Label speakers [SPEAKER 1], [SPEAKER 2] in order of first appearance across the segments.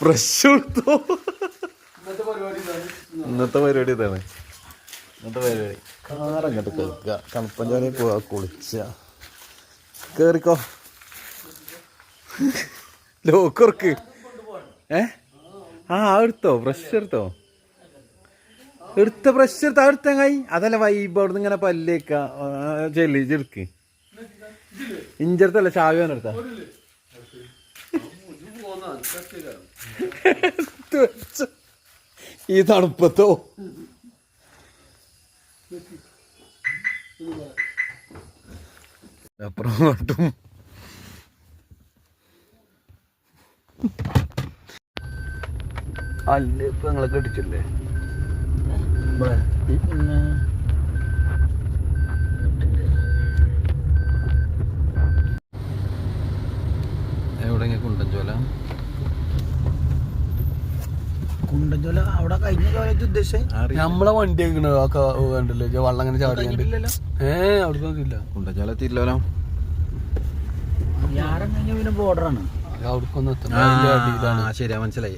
[SPEAKER 1] Brush കൊടുത്തോ. ഇന്നത്തെ പരിപാടി ഇതാണ്. കാറങ്ങോട്ട് കേൾക്കുക, കണപ്പഞ്ചാലി പോവാ, കുളിച്ച കേറിക്കോ. ലോക്കർക്ക് എടുത്തോ, ബ്രഷ് എടുത്തോ, ബ്രഷ് എടുത്തോ, എടുത്തങ്ങായി. അതല്ല വൈബ്. അവിടുന്ന് ഇങ്ങനെ പല്ലേക്ക ചെല്ലി ചെടുക്ക്. ഇഞ്ചടുത്തല്ല, ചാവിയാൻ എടുത്താ. ഈ തണുപ്പത്തോ അപ്പുറം കാട്ടും. അല്ലേ ഇപ്പൊ നിങ്ങളെ കെട്ടിച്ചില്ലേ? എവിടെ കുണ്ടൻചോല അവിടെ കഴിഞ്ഞ കാലത്ത് ഉദ്ദേശിച്ച നമ്മളെ വണ്ടി കണ്ടില്ലേ, വെള്ളം അങ്ങനെ ചാടിയല്ലോ. അവിടേക്കൊന്നുമില്ല, കുണ്ടൻചോല എത്തിയില്ലല്ലോ. പിന്നെ ബോർഡറാണ്. ശരിയാ, മനസ്സിലായി.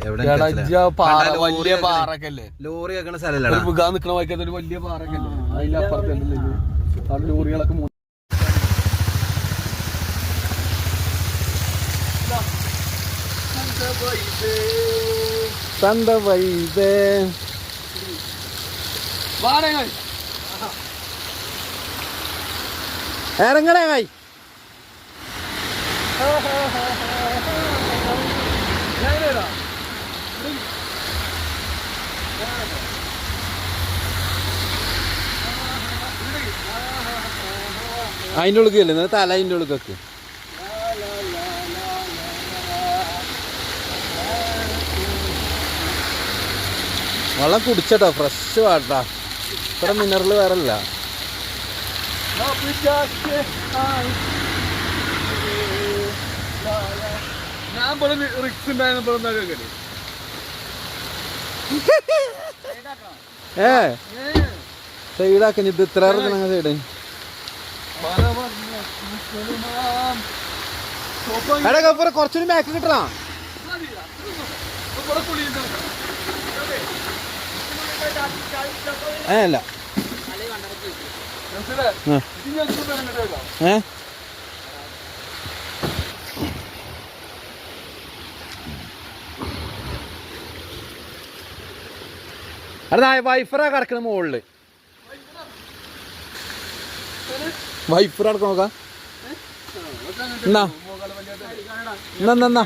[SPEAKER 1] വലിയ പാറക്കല്ലേ, ലോറി വെക്കണ സ്ഥലല്ലേ, നിക്കണ വയ്ക്കാത്ത ഒരു വലിയ പാറക്കല്ലേ, അതിന്റെ അപ്പുറത്തല്ലേ ലോറികളൊക്കെ. Santa vibe. ഇറങ്ങണേ കായ്. അതിൻ്റെ ഉള്ളിക്കല്ലേ തല, അതിൻ്റെ ഉള്ളിക്കൊക്കെ. വെള്ളം കുടിച്ചട്ടോ, ഫ്രഷ് വാട്ടാ. ഇവിടെ മിനറൽ വേറെ അല്ല. സൈഡാക്കി ഇത് ഇത്ര സൈഡ്. എടാ കുറച്ചൊരു ബാക്ക് കിട്ടണം. അല്ല അതാ വൈഫറാ കിടക്കണ മുകളില്. വൈഫർ കിടക്കണ നോക്കാം. എന്നാ